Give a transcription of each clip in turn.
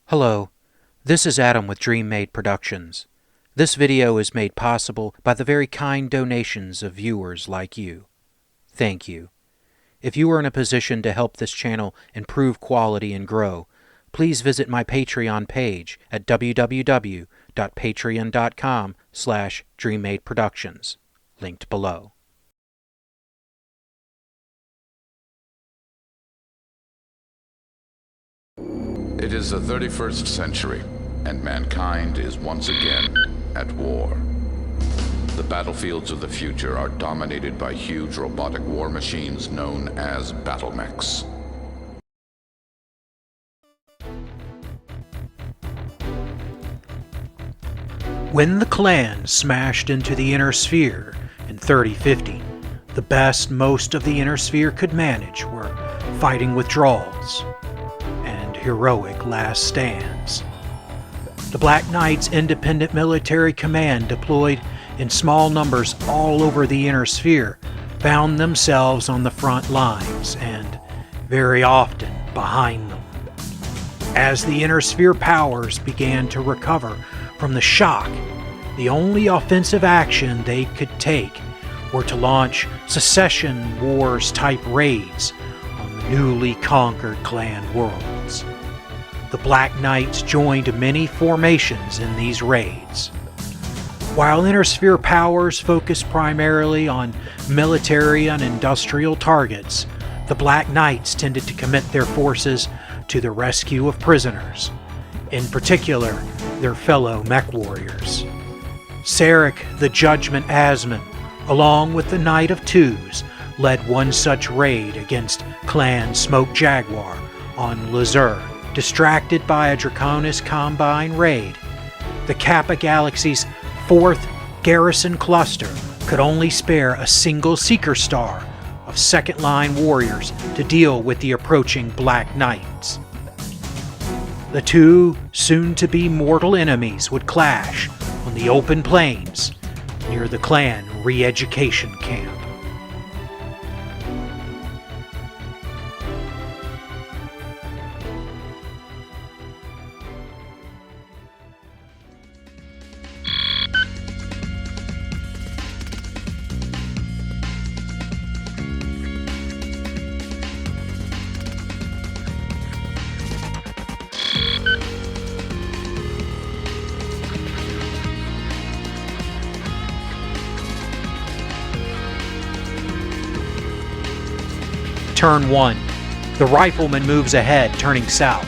Hello, this is Adam with DreamMade Productions. This video is made possible by the very kind donations of viewers like you. Thank you. If you are in a position to help this channel improve quality and grow, please visit my Patreon page at www.patreon.com/DreamMadeProductions, linked below. It is the 31st century, and mankind is once again at war. The battlefields of the future are dominated by huge robotic war machines known as battlemechs. When the Clan smashed into the Innersphere in 3050, the best most of the Innersphere could manage were fighting withdrawals and heroic last stands. The Black Knight's independent military command, deployed in small numbers all over the Innersphere, found themselves on the front lines and very often behind them. As the Innersphere powers began to recover from the shock, the only offensive action they could take were to launch secession wars type raids on the newly conquered clan worlds. The Black Knights joined many formations in these raids. While Innersphere powers focused primarily on military and industrial targets, the Black Knights tended to commit their forces to the rescue of prisoners, in particular their fellow Mechwarriors. Sarek the Judgment Asman, along with the Knight of Twos, led one such raid against Clan Smoke Jaguar on Luzerne. Distracted by a Draconis Combine raid, the Kappa Galaxy's 4th Garrison cluster could only spare a single Seeker Star of second-line warriors to deal with the approaching Black Knights. The two soon-to-be mortal enemies would clash on the open plains near the Clan re-education camp. Turn 1. The rifleman moves ahead, turning south.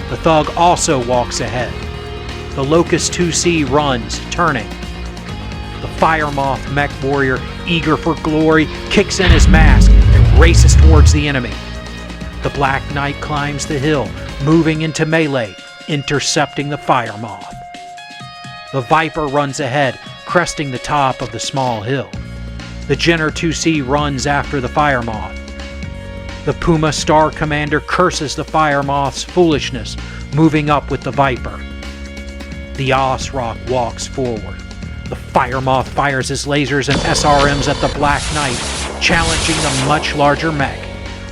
The thug also walks ahead. The Locust 2C runs, turning. The Firemoth mech warrior, eager for glory, kicks in his mask and races towards the enemy. The Black Knight climbs the hill, moving into melee, intercepting the Firemoth. The Viper runs ahead, cresting the top of the small hill. The Jenner 2C runs after the Firemoth. The Puma Star Commander curses the Firemoth's foolishness, moving up with the Viper. The Osrock walks forward. The Firemoth fires his lasers and SRMs at the Black Knight, challenging the much larger mech.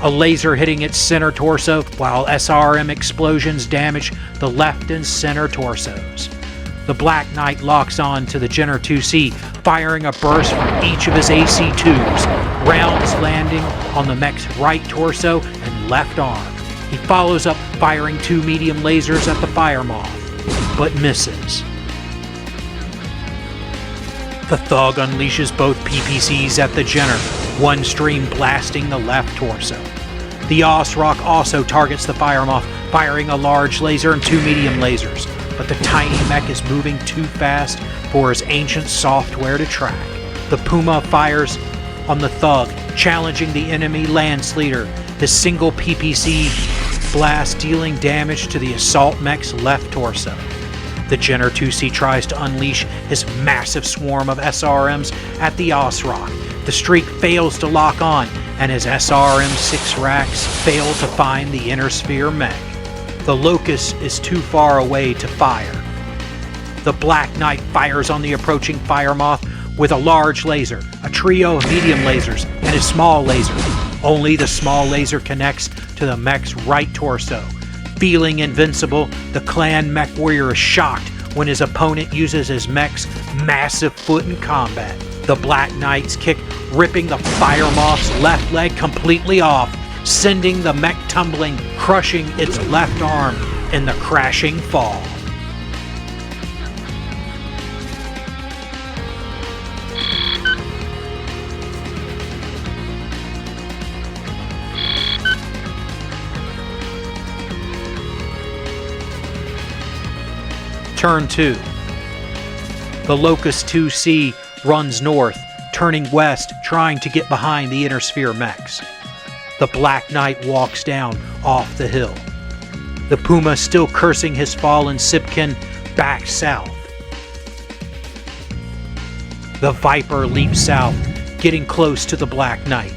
A laser hitting its center torso, while SRM explosions damage the left and center torsos. The Black Knight locks on to the Jenner 2C, firing a burst from each of his AC-2s, rounds landing on the mech's right torso and left arm. He follows up, firing 2 medium lasers at the Firemoth, but misses. The Thug unleashes both PPCs at the Jenner, one stream blasting the left torso. The Osrock also targets the Firemoth, firing a large laser and 2 medium lasers, but the tiny mech is moving too fast for his ancient software to track. The Puma fires on the Thug, challenging the enemy Lance Leader, his single PPC blast dealing damage to the assault mech's left torso. The Jenner 2C tries to unleash his massive swarm of SRMs at the Osrock. The streak fails to lock on, and his SRM-6 racks fail to find the Innersphere mech. The Locust is too far away to fire. The Black Knight fires on the approaching Firemoth with a large laser, a trio of medium lasers, and a small laser. Only the small laser connects to the mech's right torso, Feeling invincible, the Clan Mechwarrior is shocked when his opponent uses his mech's massive foot in combat. The Black Knight's kick ripping the Fire Moth's left leg completely off, sending the mech tumbling, crushing its left arm in the crashing fall. Turn 2. The Locust 2C runs north, turning west, trying to get behind the Innersphere mechs. The Black Knight walks down off the hill. The Puma, still cursing his fallen Sipkin, backs south. The Viper leaps south, getting close to the Black Knight.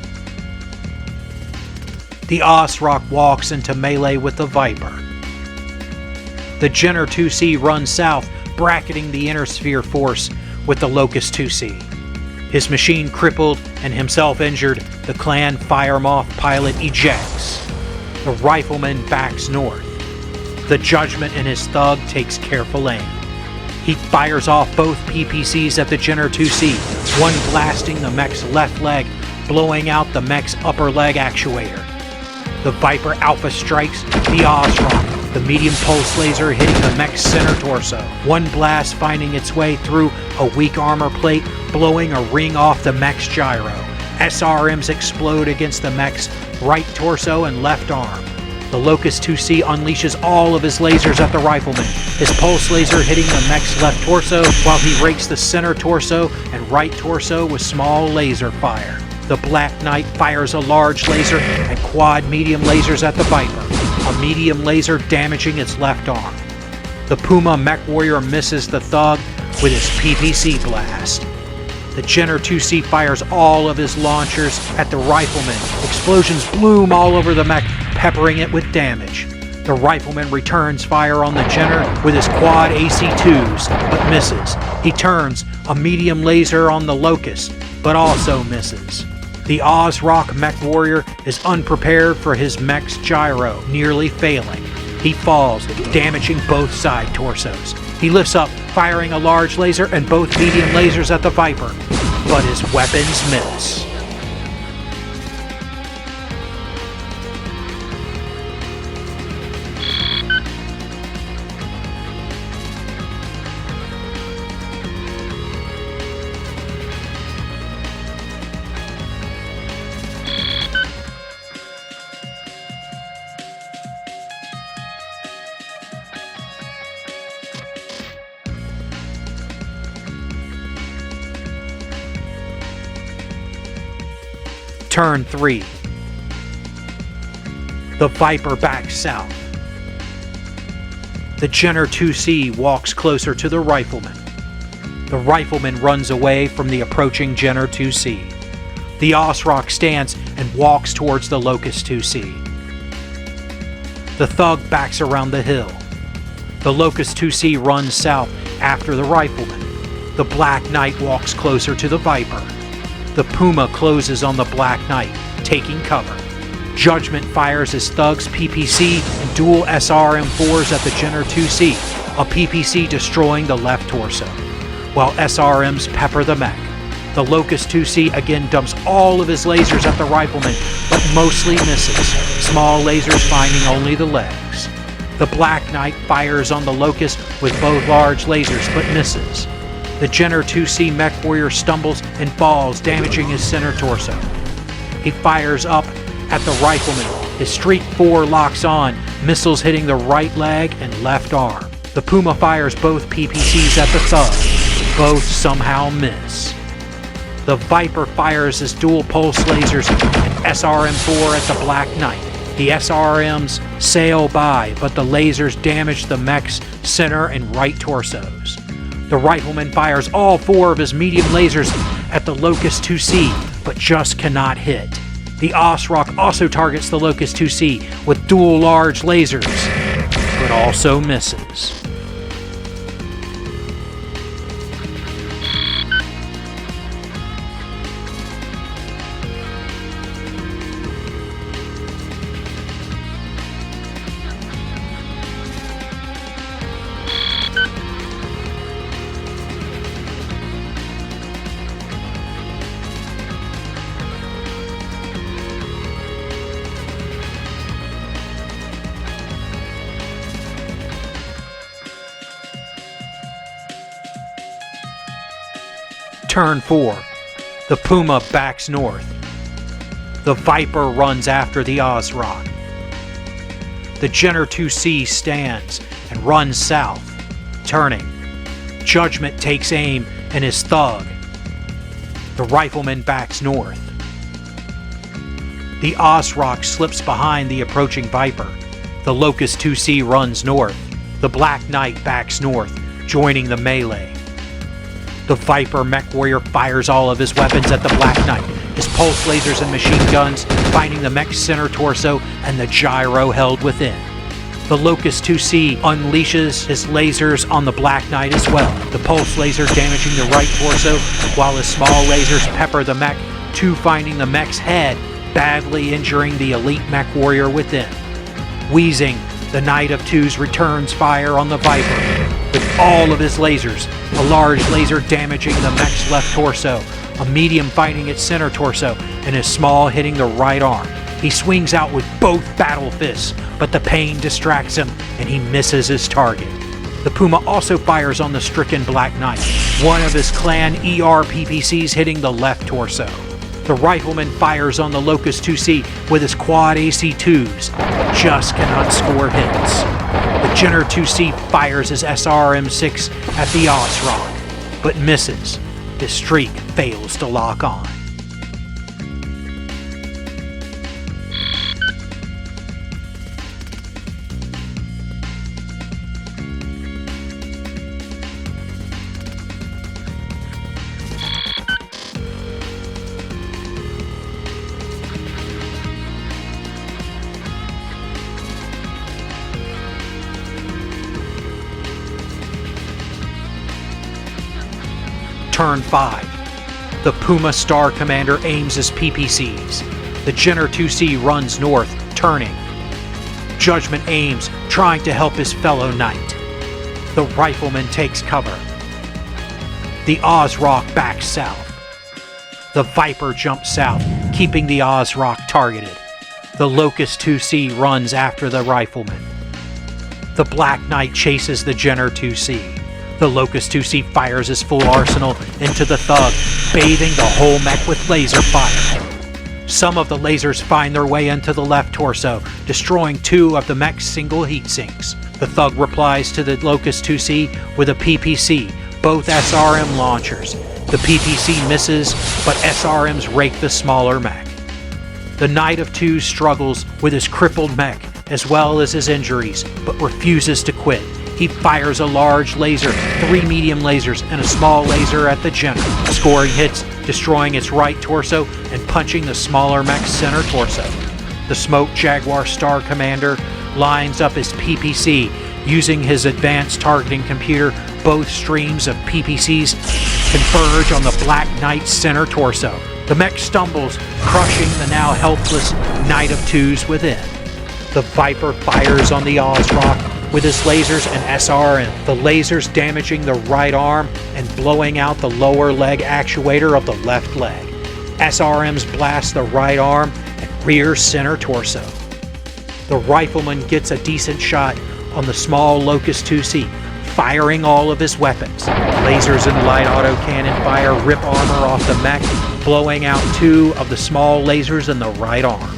The Osrock walks into melee with the Viper. The Jenner 2C runs south, bracketing the Innersphere force with the Locust 2C. His machine crippled and himself injured, the Clan Firemoth pilot ejects. The Rifleman backs north. The Judgment and his Thug takes careful aim. He fires off both PPCs at the Jenner 2C, one blasting the mech's left leg, blowing out the mech's upper leg actuator. The Viper Alpha strikes the Osrock, the medium pulse laser hitting the mech's center torso. One blast finding its way through a weak armor plate, blowing a ring off the mech's gyro. SRMs explode against the mech's right torso and left arm. The Locust 2C unleashes all of his lasers at the Rifleman, his pulse laser hitting the mech's left torso while he rakes the center torso and right torso with small laser fire. The Black Knight fires a large laser and quad medium lasers at the Viper, a medium laser damaging its left arm. The Puma Mechwarrior misses the Thug with his PPC blast. The Jenner 2C fires all of his launchers at the Rifleman. Explosions bloom all over the mech, peppering it with damage. The Rifleman returns fire on the Jenner with his quad AC-2s, but misses. He turns a medium laser on the Locust, but also misses. The Osrock Mechwarrior is unprepared for his mech's gyro, nearly failing. He falls, damaging both side torsos. He lifts up, firing a large laser and both medium lasers at the Viper, but his weapons miss. Turn 3. The Viper backs south. The Jenner 2C walks closer to the Rifleman. The Rifleman runs away from the approaching Jenner 2C. The Osrock stands and walks towards the Locust 2C. The Thug backs around the hill. The Locust 2C runs south after the Rifleman. The Black Knight walks closer to the Viper. The Puma closes on the Black Knight, taking cover. Judgment fires his Thug's PPC and dual SRM4s at the Jenner 2C, a PPC destroying the left torso, while SRMs pepper the mech. The Locust 2C again dumps all of his lasers at the Rifleman, but mostly misses, small lasers finding only the legs. The Black Knight fires on the Locust with both large lasers, but misses. The Jenner 2C Mechwarrior stumbles and falls, damaging his center torso. He fires up at the Rifleman. His Streak 4 locks on, missiles hitting the right leg and left arm. The Puma fires both PPCs at the Thug. Both somehow miss. The Viper fires his dual pulse lasers and SRM4 at the Black Knight. The SRMs sail by, but the lasers damage the mech's center and right torsos. The Rifleman fires all 4 of his medium lasers at the Locust 2C, but just cannot hit. The Osrock also targets the Locust 2C with dual large lasers, but also misses. Turn 4. The Puma backs north. The Viper runs after the Ozrock. The Jenner 2C stands and runs south, turning. Judgment takes aim and is Thug. The Rifleman backs north. The Ozrock slips behind the approaching Viper. The Locust 2C runs north. The Black Knight backs north, joining the melee. The Viper Mechwarrior fires all of his weapons at the Black Knight, his pulse lasers and machine guns finding the mech's center torso and the gyro held within. The Locust 2C unleashes his lasers on the Black Knight as well, the pulse laser damaging the right torso, while his small lasers pepper the mech, two finding the mech's head, badly injuring the elite Mechwarrior within. Wheezing, the Knight of Twos returns fire on the Viper with all of his lasers, a large laser damaging the mech's left torso, a medium finding its center torso, and a small hitting the right arm. He swings out with both battle fists, but the pain distracts him and he misses his target. The Puma also fires on the stricken Black Knight, one of his clan ER PPCs hitting the left torso. The Rifleman fires on the Locust 2C with his quad AC2s, but just cannot score hits. The Jenner 2C fires his SRM6 at the Ozrock, but misses. His streak fails to lock on. Turn 5. The Puma Star Commander aims his PPCs. The Jenner 2C runs north, turning. Judgment aims, trying to help his fellow knight. The Rifleman takes cover. The Ozrock backs south. The Viper jumps south, keeping the Ozrock targeted. The Locust 2C runs after the Rifleman. The Black Knight chases the Jenner 2C. The Locust 2C fires his full arsenal into the Thug, bathing the whole mech with laser fire. Some of the lasers find their way into the left torso, destroying two of the mech's single heat sinks. The Thug replies to the Locust 2C with a PPC, both SRM launchers. The PPC misses, but SRMs rake the smaller mech. The Knight of Twos struggles with his crippled mech, as well as his injuries, but refuses to quit. He fires a large laser, 3 medium lasers, and a small laser at the Jenner, scoring hits, destroying its right torso, and punching the smaller mech's center torso. The Smoke Jaguar Star Commander lines up his PPC. Using his advanced targeting computer, both streams of PPCs converge on the Black Knight's center torso. The mech stumbles, crushing the now helpless Knight of Twos within. The Viper fires on the Ozrock with his lasers and SRM, the lasers damaging the right arm and blowing out the lower leg actuator of the left leg. SRMs blast the right arm and rear center torso. The Rifleman gets a decent shot on the small Locust 2C, firing all of his weapons. Lasers and light autocannon fire rip armor off the mech, blowing out 2 of the small lasers in the right arm.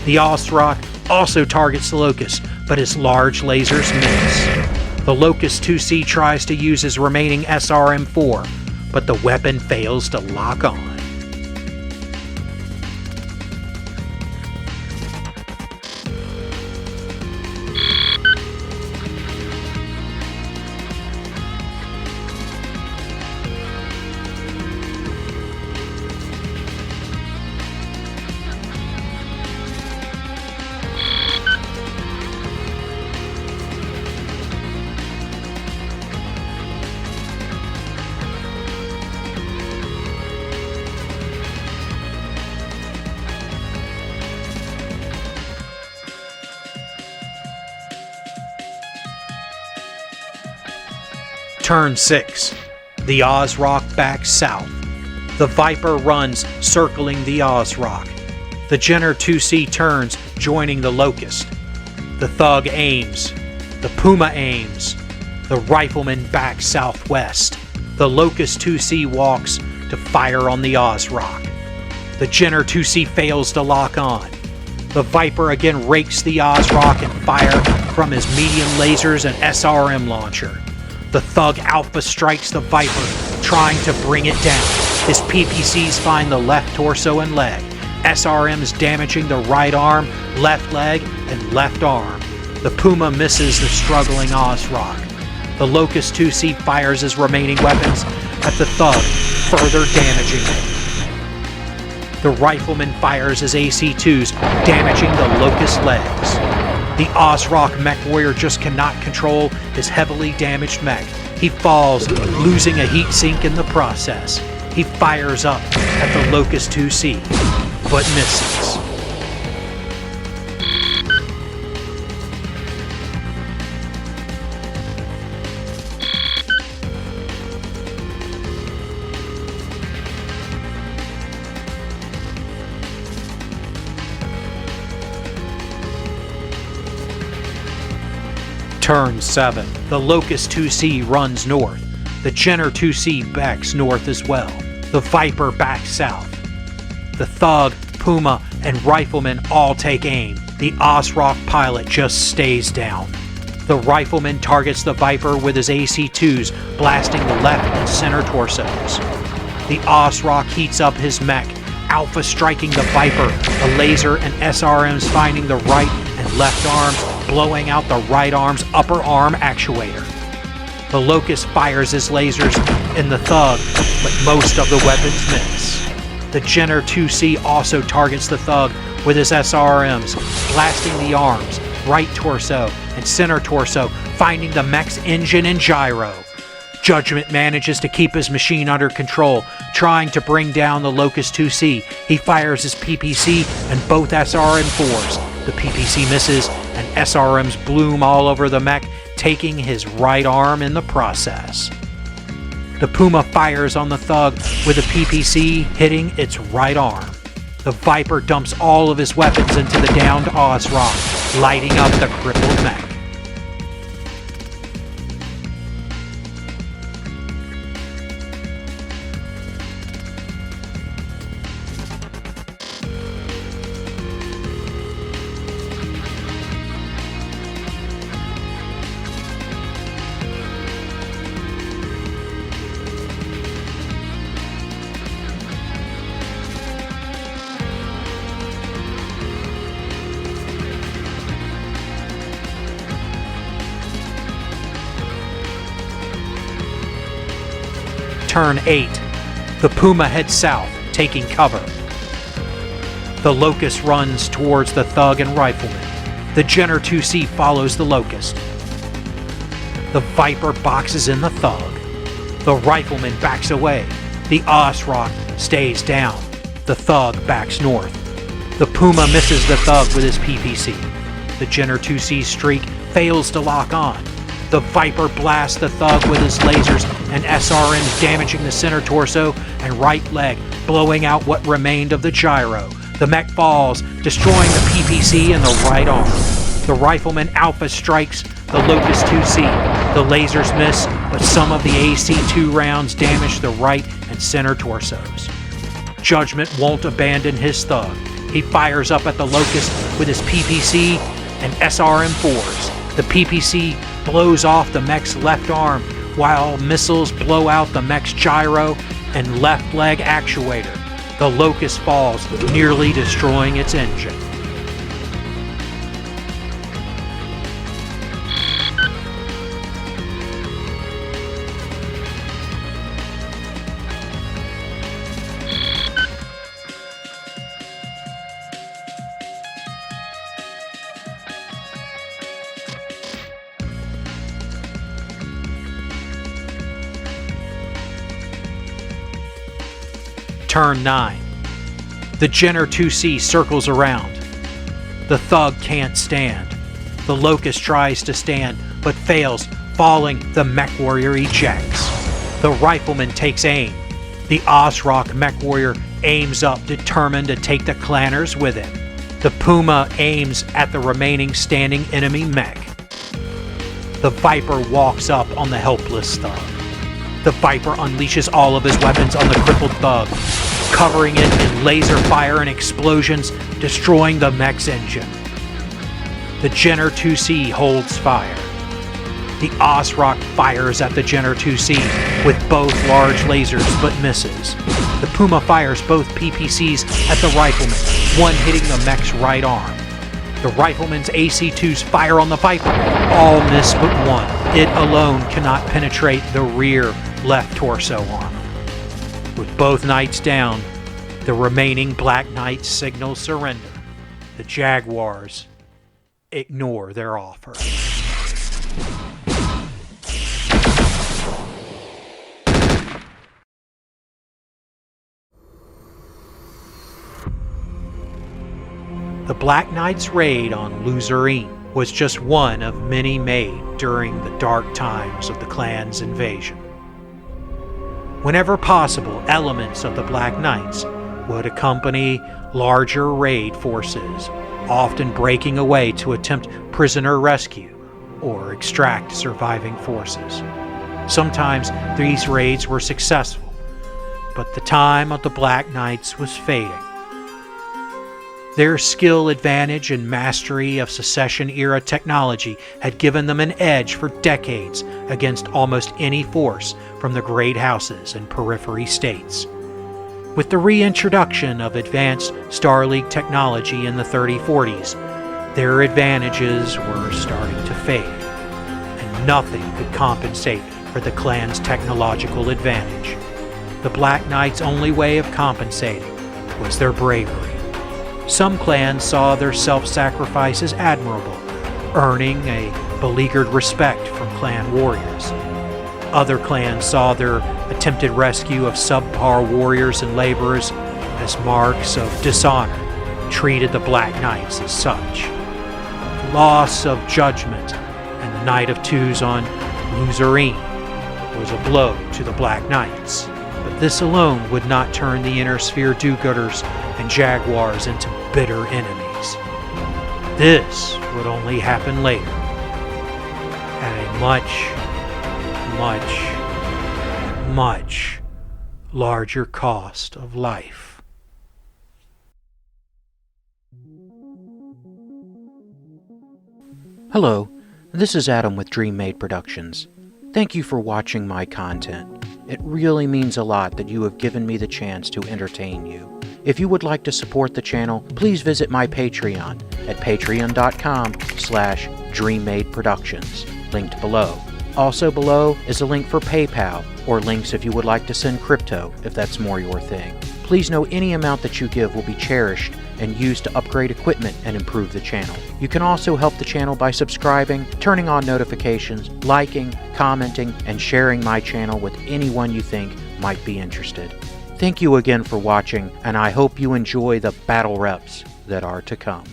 The Ozrock also targets the Locust, but his large lasers miss. The Locust 2C tries to use his remaining SRM4, but the weapon fails to lock on. Turn 6. The Ozrock backs south. The Viper runs, circling the Ozrock. The Jenner 2C turns, joining the Locust. The Thug aims. The Puma aims. The Rifleman backs southwest. The Locust 2C walks, to fire on the Ozrock. The Jenner 2C fails to lock on. The Viper again rakes the Ozrock and fire from his medium lasers and SRM launcher. The Thug Alpha strikes the Viper, trying to bring it down. His PPCs find the left torso and leg. SRMs damaging the right arm, left leg, and left arm. The Puma misses the struggling Ozrock. The Locust 2C fires his remaining weapons at the Thug, further damaging it. The Rifleman fires his AC-2s, damaging the Locust legs. The Ozrock Mechwarrior just cannot control his heavily damaged mech. He falls, losing a heat sink in the process. He fires up at the Locust 2C, but misses. Turn 7. The Locust 2C runs north. The Jenner 2C backs north as well. The Viper backs south. The Thug, Puma, and Rifleman all take aim. The Ozrock pilot just stays down. The Rifleman targets the Viper with his AC-2s, blasting the left and center torsos. The Ozrock heats up his mech, Alpha striking the Viper, the laser and SRMs finding the right and left arms, blowing out the right arm's upper arm actuator. The Locust fires his lasers in the Thug, but most of the weapons miss. The Jenner 2C also targets the Thug with his SRMs, blasting the arms, right torso, and center torso, finding the mech's engine and gyro. Judgment manages to keep his machine under control, trying to bring down the Locust 2C. He fires his PPC and both SRM-4s. The PPC misses, and SRMs bloom all over the mech, taking his right arm in the process. The Puma fires on the Thug with a PPC hitting its right arm. The Viper dumps all of his weapons into the downed Ozrock, lighting up the crippled mech. Turn 8. The Puma heads south, taking cover. The Locust runs towards the Thug and Rifleman. The Jenner 2C follows the Locust. The Viper boxes in the Thug. The Rifleman backs away. The Ozrock stays down. The Thug backs north. The Puma misses the Thug with his PPC. The Jenner 2C streak fails to lock on. The Viper blasts the Thug with his lasers and SRMs, damaging the center torso and right leg, blowing out what remained of the gyro. The mech falls, destroying the PPC and the right arm. The Rifleman Alpha strikes the Locust 2C. The lasers miss, but some of the AC-2 rounds damage the right and center torsos. Judgment won't abandon his Thug. He fires up at the Locust with his PPC and SRM-4s. The PPC blows off the mech's left arm, while missiles blow out the mech's gyro and left leg actuator. The Locust falls, nearly destroying its engine. Turn 9. The Jenner 2C circles around. The Thug can't stand. The Locust tries to stand, but fails, falling. The Mechwarrior ejects. The Rifleman takes aim. The Ozrock Mechwarrior aims up, determined to take the clanners with him. The Puma aims at the remaining standing enemy mech. The Viper walks up on the helpless Thug. The Viper unleashes all of his weapons on the crippled thug, covering it in laser fire and explosions, destroying the mech's engine. The Jenner 2C holds fire. The Osrock fires at the Jenner 2C with both large lasers but misses. The Puma fires both PPCs at the Rifleman, one hitting the mech's right arm. The Rifleman's AC-2s fire on the Viper, all miss but one. It alone cannot penetrate the rear left torso armor. With both Knights down, the remaining Black Knights signal surrender. The Jaguars ignore their offer. The Black Knight's raid on Luzerne was just one of many made during the dark times of the clan's invasion. Whenever possible, elements of the Black Knights would accompany larger raid forces, often breaking away to attempt prisoner rescue or extract surviving forces. Sometimes these raids were successful, but the time of the Black Knights was fading. Their skill advantage and mastery of secession-era technology had given them an edge for decades against almost any force from the great houses and periphery states. With the reintroduction of advanced Star League technology in the 3040s, their advantages were starting to fade, and nothing could compensate for the clan's technological advantage. The Black Knights' only way of compensating was their bravery. Some clans saw their self-sacrifice as admirable, earning a beleaguered respect from clan warriors. Other clans saw their attempted rescue of subpar warriors and laborers as marks of dishonor, treated the Black Knights as such. The loss of judgment and the Knight of Twos on Luzerne was a blow to the Black Knights. But this alone would not turn the Innersphere Do Gooders and Jaguars into bitter enemies. This would only happen later, at a much larger cost of life. Hello, this is Adam with Dream Made Productions. Thank you for watching my content. It really means a lot that you have given me the chance to entertain you. If you would like to support the channel, please visit my Patreon at patreon.com/DreamMadeProductions, linked below. Also below is a link for PayPal, or links if you would like to send crypto, if that's more your thing. Please know any amount that you give will be cherished and used to upgrade equipment and improve the channel. You can also help the channel by subscribing, turning on notifications, liking, commenting, and sharing my channel with anyone you think might be interested. Thank you again for watching, and I hope you enjoy the battle reps that are to come.